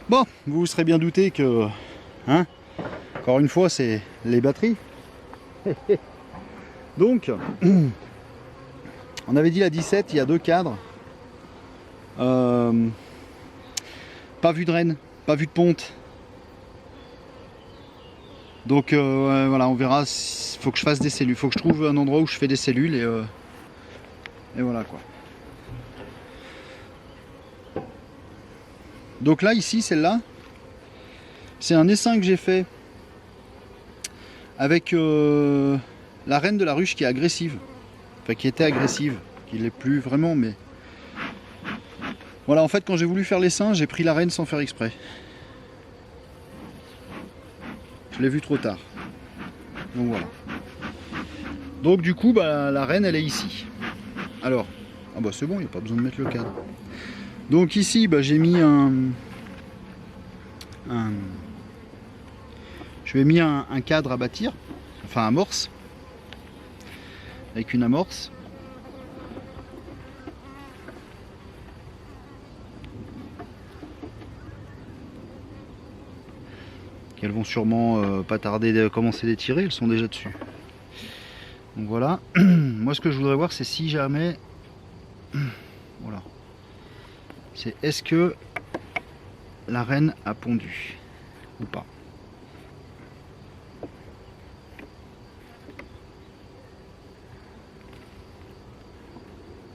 Bon, vous vous serez bien douté que, hein, encore une fois, c'est les batteries. Donc, on avait dit la 17, il y a deux cadres. Pas vu de Rennes, pas vu de ponte. Donc voilà, on verra. Il faut que je fasse des cellules. Il faut que je trouve un endroit où je fais des cellules et voilà quoi. Donc là, ici, celle-là, c'est un essaim que j'ai fait avec la reine de la ruche qui est agressive. Enfin, qui était agressive, qui l'est plus vraiment, mais... Voilà, en fait, quand j'ai voulu faire l'essaim, j'ai pris la reine sans faire exprès. Je l'ai vu trop tard. Donc voilà. Donc du coup, bah, la reine, elle est ici. Alors, ah bah c'est bon, il n'y a pas besoin de mettre le cadre. Donc ici, bah, j'ai mis je lui ai mis un cadre à bâtir, enfin amorce, avec une amorce. Qu'elles vont sûrement pas tarder de commencer à les tirer, elles sont déjà dessus. Donc voilà. Moi ce que je voudrais voir c'est si jamais... Voilà. C'est est-ce que la reine a pondu ou pas.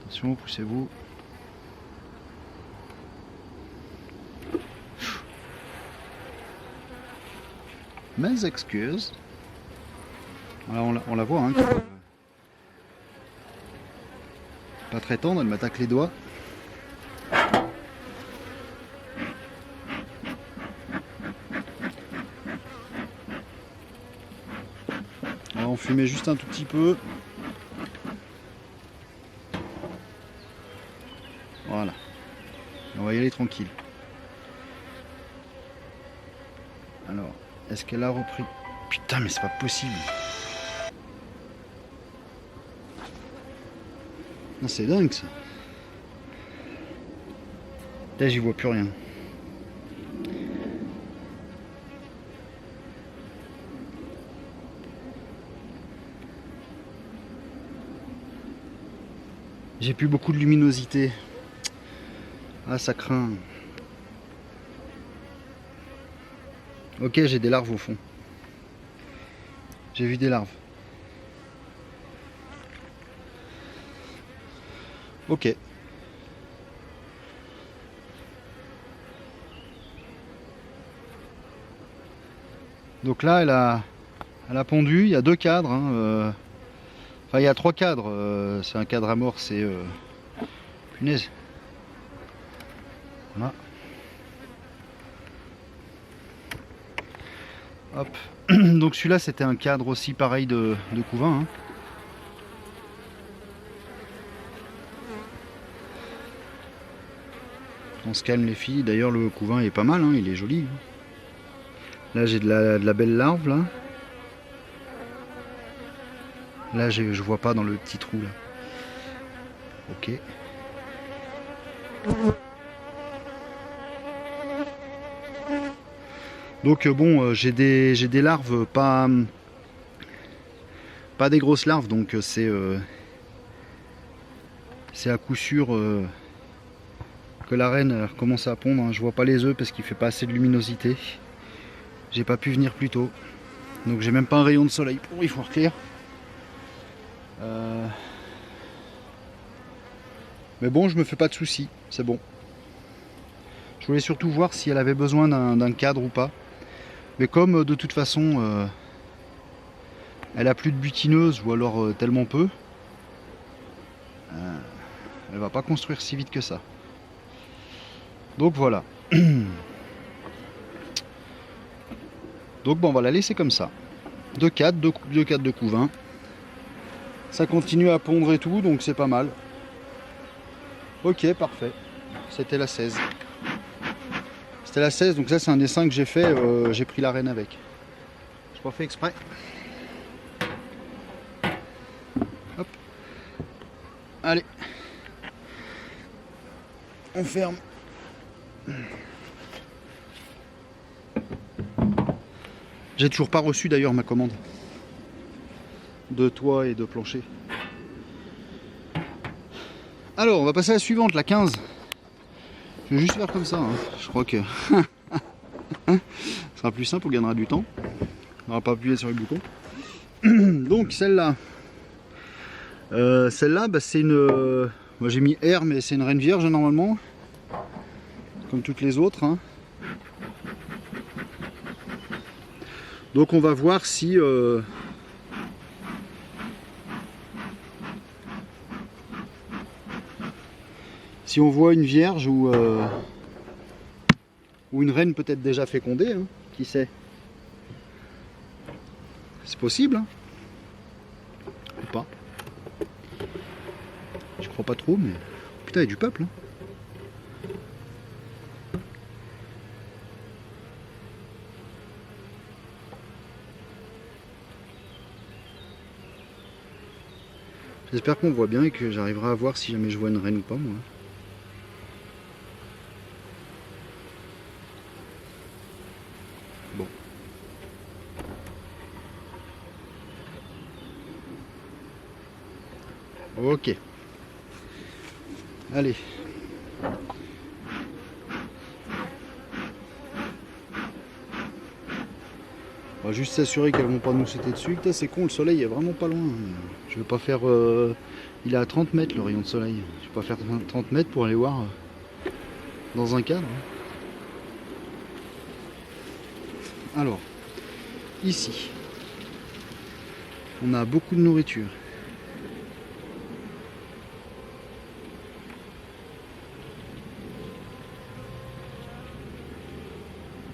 Attention, poussez-vous. Mes excuses. Voilà, on la voit, hein, pas très tendre, elle m'attaque les doigts. On va en fumer juste un tout petit peu. Voilà. On va y aller tranquille. Alors, est-ce qu'elle a repris? Putain, mais c'est pas possible. C'est dingue ça. Là, j'y vois plus rien. J'ai plus beaucoup de luminosité. Ah, ça craint. Ok, j'ai des larves au fond. J'ai vu des larves. Ok. Donc là, elle a pondu. Il y a deux cadres. Hein, Enfin, il y a trois cadres. C'est un cadre amorce et... Punaise. Voilà. Hop. Donc celui-là, c'était un cadre aussi pareil de couvain. Hein. On se calme les filles. D'ailleurs, le couvain est pas mal. Hein. Il est joli. Hein. Là, j'ai de la belle larve. Là, là je vois pas dans le petit trou. Là. Ok. Donc bon, j'ai des larves, pas des grosses larves, donc c'est à coup sûr que la reine commence à pondre. Hein. Je vois pas les œufs parce qu'il fait pas assez de luminosité. J'ai pas pu venir plus tôt, donc j'ai même pas un rayon de soleil pour y voir clair. Mais bon, je me fais pas de soucis, c'est bon. Je voulais surtout voir si elle avait besoin d'un cadre ou pas. Mais comme de toute façon elle a plus de butineuse ou alors tellement peu, elle va pas construire si vite que ça. Donc voilà. Donc bon, on va la laisser comme ça. Deux cadres de couvain. Ça continue à pondre et tout, donc c'est pas mal. Ok, parfait. C'était la 16. C'était la 16, donc ça c'est un dessin que j'ai fait, j'ai pris la reine avec. Je pas fait exprès. Hop. Allez. On ferme. J'ai toujours pas reçu d'ailleurs ma commande de toit et de plancher. Alors on va passer à la suivante, la 15. Je vais juste faire comme ça, hein. Je crois que ce sera plus simple, on gagnera du temps. On n'aura pas appuyé sur les boutons. Donc celle-là, bah, c'est une... moi j'ai mis R, mais c'est une reine vierge normalement, comme toutes les autres, hein. Donc on va voir si si on voit une vierge ou une reine peut-être déjà fécondée, hein, qui sait. C'est possible, hein. Ou pas. Je crois pas trop, mais putain, il y a du peuple, hein. J'espère qu'on voit bien et que j'arriverai à voir si jamais je vois une reine ou pas, moi. Bon. Ok. Allez. On va juste s'assurer qu'elles vont pas nous sauter dessus. Putain, c'est con, le soleil est vraiment pas loin. Je vais pas faire... il est à 30 mètres le rayon de soleil. Je vais pas faire 30 mètres pour aller voir dans un cadre. Alors, ici, on a beaucoup de nourriture.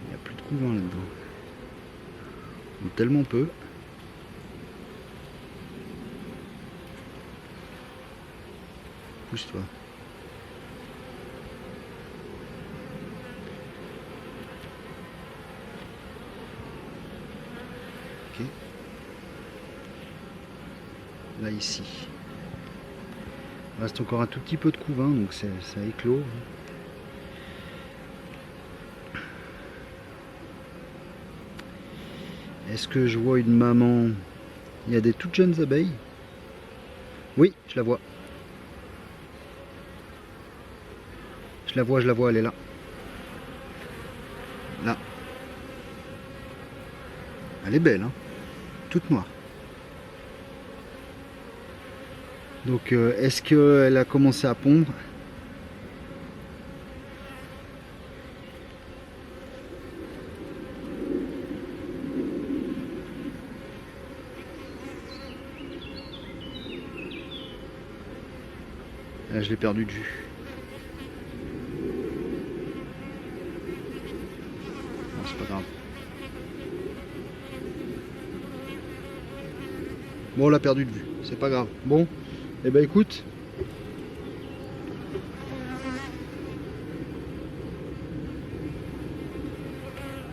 Il n'y a plus de couvain là-dedans. Tellement peu. Pousse-toi. Ok. Là ici. Il reste encore un tout petit peu de couvain, donc ça éclot. Est-ce que je vois une maman? Il y a des toutes jeunes abeilles. Oui, je la vois. Je la vois, elle est là. Là. Elle est belle, hein. Toute noire. Donc, est-ce qu'elle a commencé à pondre? Là, je l'ai perdu de vue. Non, c'est pas grave. Bon, on l'a perdu de vue. C'est pas grave. Bon, et ben écoute.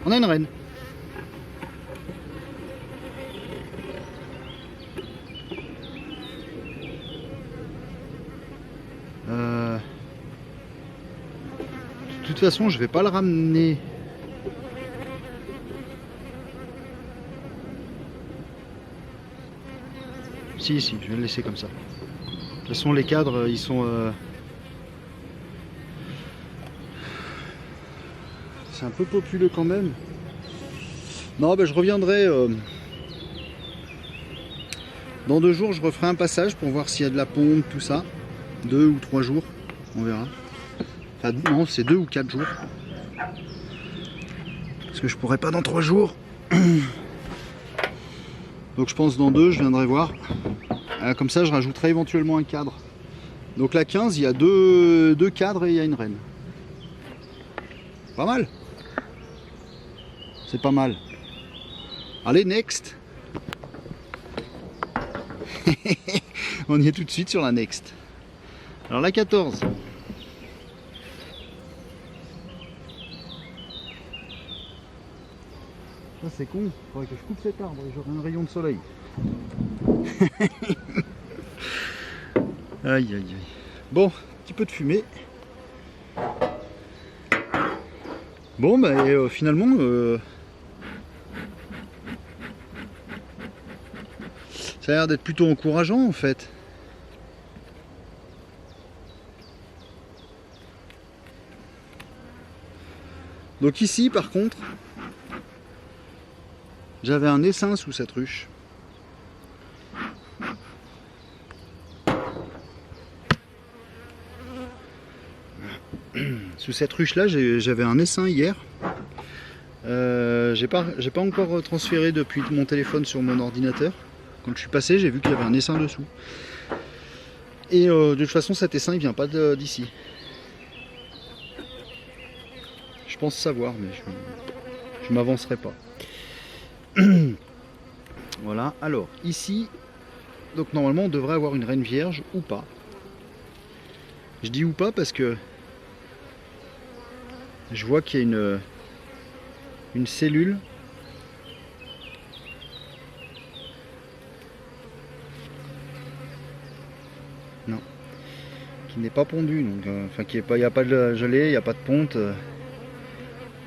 On a une reine. De toute façon, je vais pas le ramener. Si, je vais le laisser comme ça. De toute façon, les cadres, ils sont... C'est un peu populeux quand même. Non, ben, je reviendrai... Dans 2 jours, je referai un passage pour voir s'il y a de la ponte, tout ça. 2 ou 3 jours, on verra. Enfin, non, c'est 2 ou 4 jours. Parce que je pourrais pas dans 3 jours. Donc je pense dans 2, je viendrai voir. Comme ça, je rajouterai éventuellement un cadre. Donc la 15, il y a deux cadres et il y a une reine. Pas mal. C'est pas mal. Allez, next. On y est tout de suite sur la next. Alors la 14. Ça c'est con, il faudrait que je coupe cet arbre et j'aurai un rayon de soleil. Aïe aïe aïe. Bon, un petit peu de fumée. Bon bah finalement Ça a l'air d'être plutôt encourageant en fait. Donc ici par contre, j'avais un essaim sous cette ruche. Sous cette ruche là, j'avais un essaim hier. J'ai pas encore transféré depuis mon téléphone sur mon ordinateur. Quand je suis passé, j'ai vu qu'il y avait un essaim dessous. Et de toute façon, cet essaim il vient pas d'ici. Je pense savoir, mais je m'avancerai pas. Voilà, alors ici, donc normalement on devrait avoir une reine vierge ou pas. Je dis ou pas parce que je vois qu'il y a une cellule non qui n'est pas pondue, donc enfin il n'y a pas de gelée, il n'y a pas de ponte,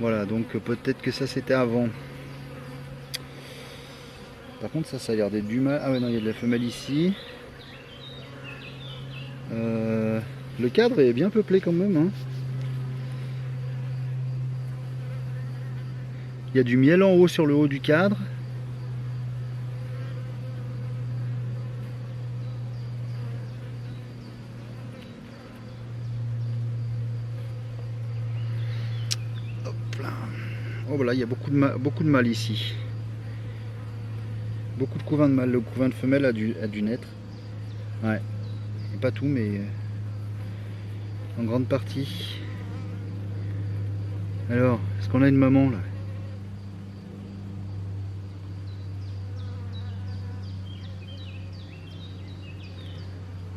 voilà, donc peut-être que ça c'était avant. Par contre ça a l'air d'être du mâle. Ah ouais non, il y a de la femelle ici. Le cadre est bien peuplé quand même, hein. Il y a du miel en haut sur le haut du cadre. Hop là. Oh voilà, il y a beaucoup de mâles ici. Beaucoup de couvains de mâles. Le couvain de femelle a dû naître. Ouais. Et pas tout, mais en grande partie. Alors, est-ce qu'on a une maman là?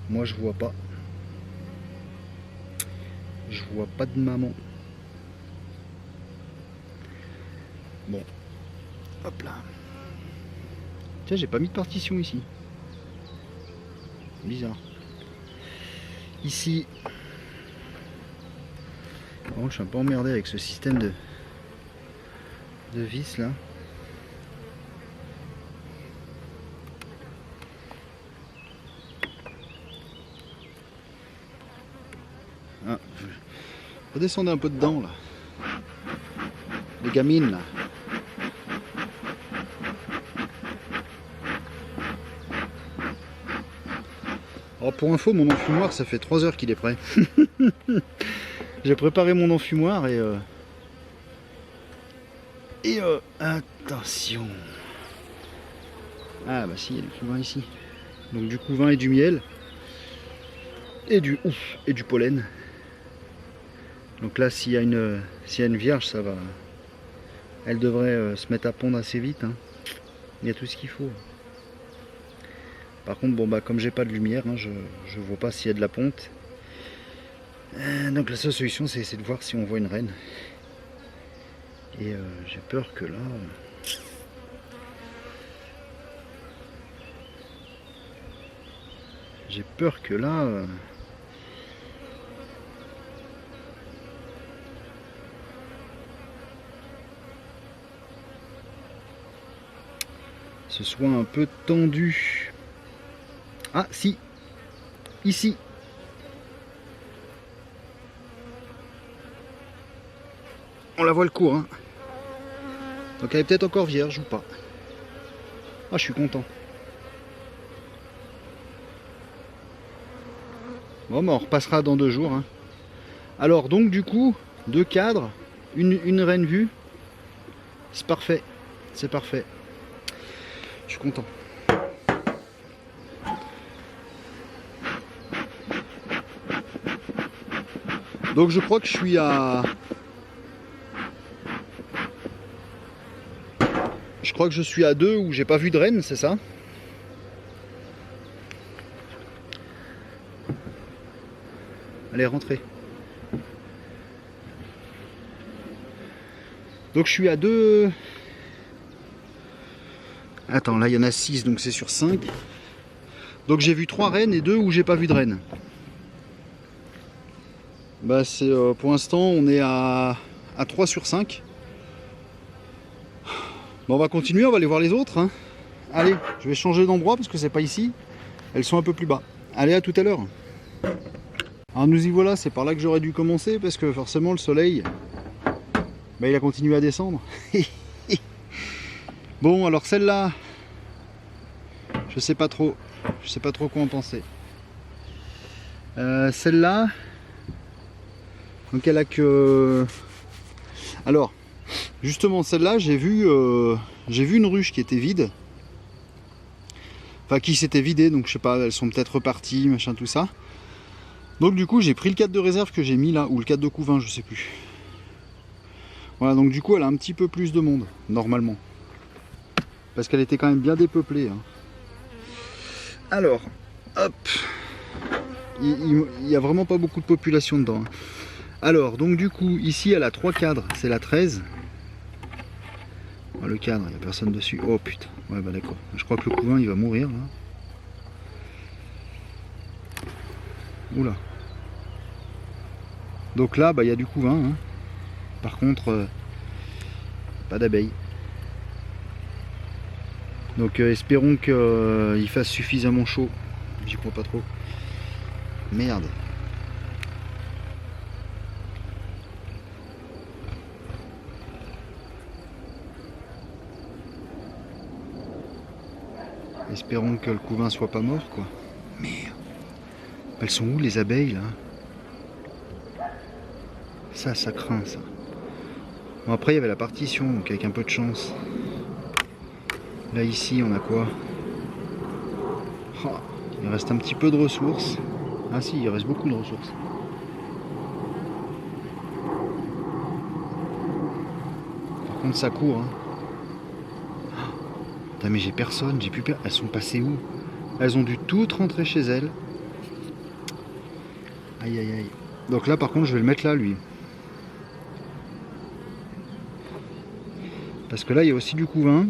Moi je vois pas. Je vois pas de maman. Bon. Hop là. Tiens, j'ai pas mis de partition ici. Bizarre. Ici. Par contre, je suis un peu emmerdé avec ce système de vis là. Ah, redescendez un peu dedans là. Les gamines là. Alors pour info, mon enfumoir ça fait 3 heures qu'il est prêt. J'ai préparé mon enfumoir et attention. Ah bah si, il y a du couvain ici. Donc du couvain et du miel. Et du pollen. Donc là s'il y a une vierge, ça va. Elle devrait se mettre à pondre assez vite, hein. Il y a tout ce qu'il faut. Par contre, bon bah comme j'ai pas de lumière, hein, je vois pas s'il y a de la ponte. Donc la seule solution c'est de voir si on voit une reine. Et j'ai peur que là. J'ai peur que là. Ce soit un peu tendu. Ah si, ici. On la voit le cours, hein. Donc elle est peut-être encore vierge ou pas. Ah, je suis content. Bon, mais on repassera dans 2 jours, hein. Alors donc du coup, 2 cadres, une reine vue. C'est parfait. C'est parfait. Je suis content. Donc je crois que je suis à... Je crois que je suis à 2 où j'ai pas vu de reine, c'est ça? Allez, rentrez. Donc je suis à 2... Attends, là il y en a 6, donc c'est sur 5. Donc j'ai vu 3 reines et 2 où j'ai pas vu de reine. Bah c'est pour l'instant on est à 3 sur 5. Bon, on va continuer, on va aller voir les autres, hein. Allez, je vais changer d'endroit parce que c'est pas ici. Elles sont un peu plus bas. Allez, à tout à l'heure. Alors nous y voilà, c'est par là que j'aurais dû commencer parce que forcément le soleil, bah, il a continué à descendre. Bon, alors celle-là, je sais pas trop quoi en penser. Celle-là, donc elle a que... Alors, justement celle-là, j'ai vu une ruche qui était vide. Enfin, qui s'était vidée, donc je sais pas, elles sont peut-être reparties, machin, tout ça. Donc du coup, j'ai pris le cadre de réserve que j'ai mis là, ou le cadre de couvain, je sais plus. Voilà, donc du coup, elle a un petit peu plus de monde, normalement. Parce qu'elle était quand même bien dépeuplée. Hein. Alors, hop. Il y a vraiment pas beaucoup de population dedans. Hein. Alors, donc du coup, ici, elle a 3 cadres. C'est la 13. Ah, le cadre, il n'y a personne dessus. Oh putain. Ouais, bah d'accord. Je crois que le couvain, il va mourir, là. Oula. Donc là, bah, il y a du couvain. Hein. Par contre, pas d'abeilles. Donc espérons qu'il fasse suffisamment chaud. J'y crois pas trop. Merde. Espérons que le couvain soit pas mort, quoi. Merde. Elles sont où les abeilles là? Ça craint ça. Bon, après il y avait la partition, donc avec un peu de chance. Là ici on a quoi? Oh, il reste un petit peu de ressources. Ah si, il reste beaucoup de ressources. Par contre ça court. Hein. Putain, mais j'ai personne, j'ai plus personne. Elles sont passées où? Elles ont dû toutes rentrer chez elles. Aïe aïe aïe. Donc là par contre je vais le mettre là lui. Parce que là il y a aussi du couvain.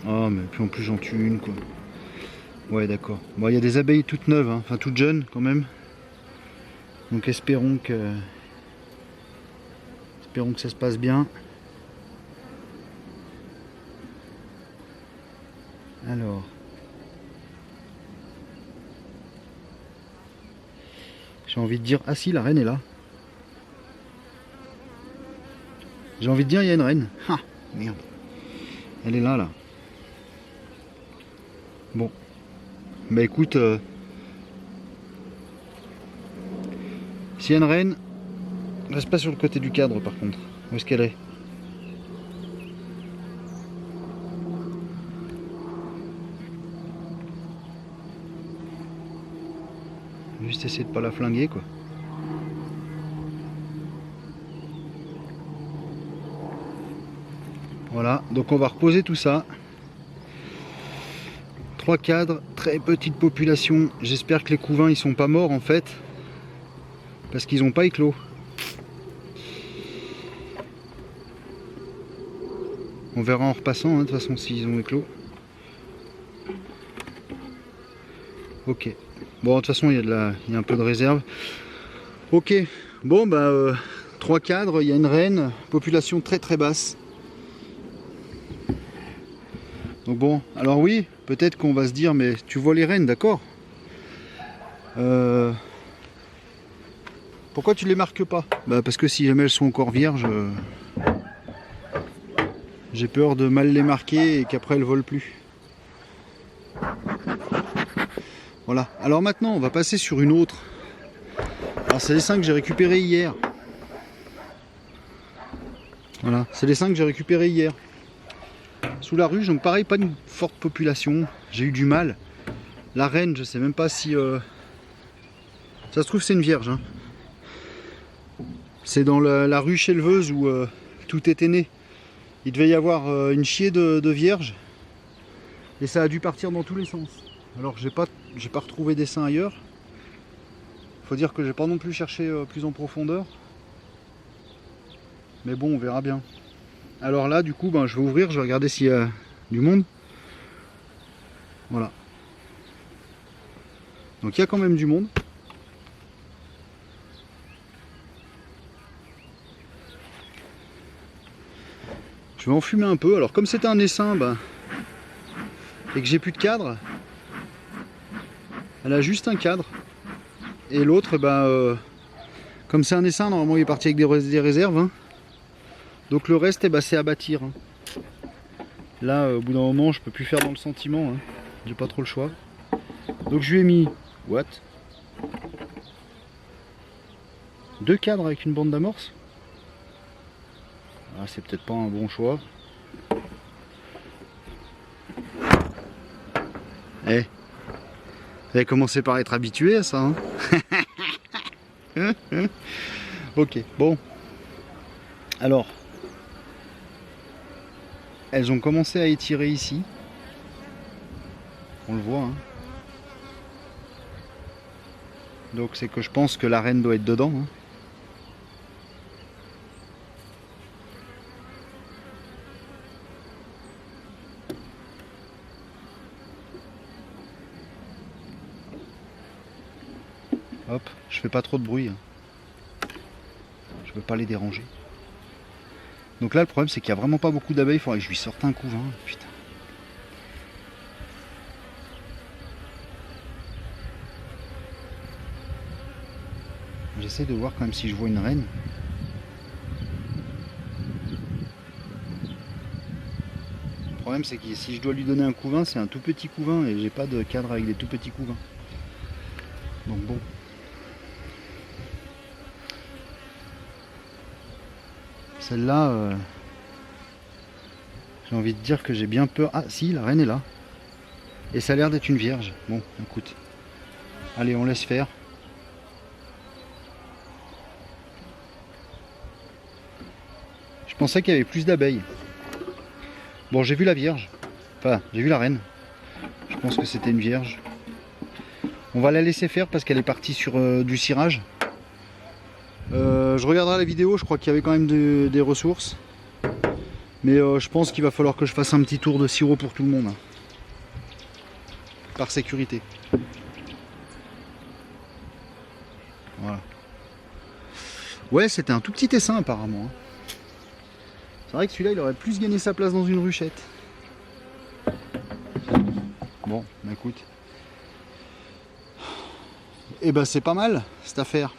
Oh mais puis en plus j'en tue une quoi. Ouais d'accord. Bon il y a des abeilles toutes neuves, hein. Enfin toutes jeunes quand même. Donc espérons que ça se passe bien. Alors. J'ai envie de dire... Ah si, la reine est là. J'ai envie de dire, il y a une reine. Ah, merde. Elle est là, là. Bon. Bah écoute... s'il y a une reine... Reste pas sur le côté du cadre, par contre. Où est-ce qu'elle est? Juste essayer de pas la flinguer quoi. Voilà, donc on va reposer tout ça. 3 cadres, très petite population. J'espère que les couvains ils sont pas morts en fait. Parce qu'ils n'ont pas éclos. On verra en repassant hein, de toute façon s'ils ont éclos. Ok. Bon, de toute façon, il y a un peu de réserve. Ok. Bon, bah, 3 cadres, il y a une reine, population très très basse. Donc bon, alors oui, peut-être qu'on va se dire, mais tu vois les reines, d'accord. Pourquoi tu les marques pas? Bah, parce que si jamais elles sont encore vierges, j'ai peur de mal les marquer et qu'après elles volent plus. Voilà, alors maintenant on va passer sur une autre. Alors c'est les 5 que j'ai récupérés hier. Voilà, c'est les 5 que j'ai récupérés hier. Sous la ruche, donc pareil, pas une forte population. J'ai eu du mal. La reine, je sais même pas si... Ça se trouve c'est une vierge. Hein. C'est dans la ruche éleveuse où tout était né. Il devait y avoir une chier de vierges. Et ça a dû partir dans tous les sens. Alors j'ai pas retrouvé des seins ailleurs. Faut dire que j'ai pas non plus cherché plus en profondeur. Mais bon, on verra bien. Alors là, du coup, ben, je vais ouvrir, je vais regarder s'il y a du monde. Voilà. Donc il y a quand même du monde. Je vais en fumer un peu. Alors comme c'était un essaim, ben, et que j'ai plus de cadre, elle a juste un cadre. Et l'autre, comme c'est un essaim, normalement il est parti avec des réserves. Hein. Donc le reste, c'est à bâtir. Hein. Là, au bout d'un moment, je peux plus faire dans le sentiment. Hein. J'ai pas trop le choix. Donc je lui ai mis... What? 2 cadres avec une bande d'amorce. Ah, c'est peut-être pas un bon choix. Eh, vous avez commencé par être habitué à ça, hein. Ok, bon. Alors, elles ont commencé à étirer ici. On le voit, hein. Donc c'est que je pense que la reine doit être dedans, hein. Hop, je fais pas trop de bruit. Hein. Je veux pas les déranger. Donc là, le problème, c'est qu'il y a vraiment pas beaucoup d'abeilles. Il faudrait que je lui sorte un couvain. Putain. J'essaie de voir quand même si je vois une reine. Le problème, c'est que si je dois lui donner un couvain, c'est un tout petit couvain et j'ai pas de cadre avec des tout petits couvains. Donc bon. Celle-là, j'ai envie de dire que j'ai bien peur. Ah si, la reine est là. Et ça a l'air d'être une vierge. Bon, écoute. Allez, on laisse faire. Je pensais qu'il y avait plus d'abeilles. Bon, j'ai vu la vierge. Enfin, j'ai vu la reine. Je pense que c'était une vierge. On va la laisser faire parce qu'elle est partie sur du cirage. Je regarderai la vidéo, je crois qu'il y avait quand même des ressources. Mais je pense qu'il va falloir que je fasse un petit tour de sirop pour tout le monde. Hein. Par sécurité. Voilà. Ouais, c'était un tout petit essaim apparemment. Hein. C'est vrai que celui-là, il aurait plus gagné sa place dans une ruchette. Bon, écoute. Et c'est pas mal cette affaire.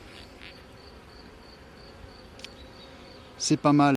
C'est pas mal.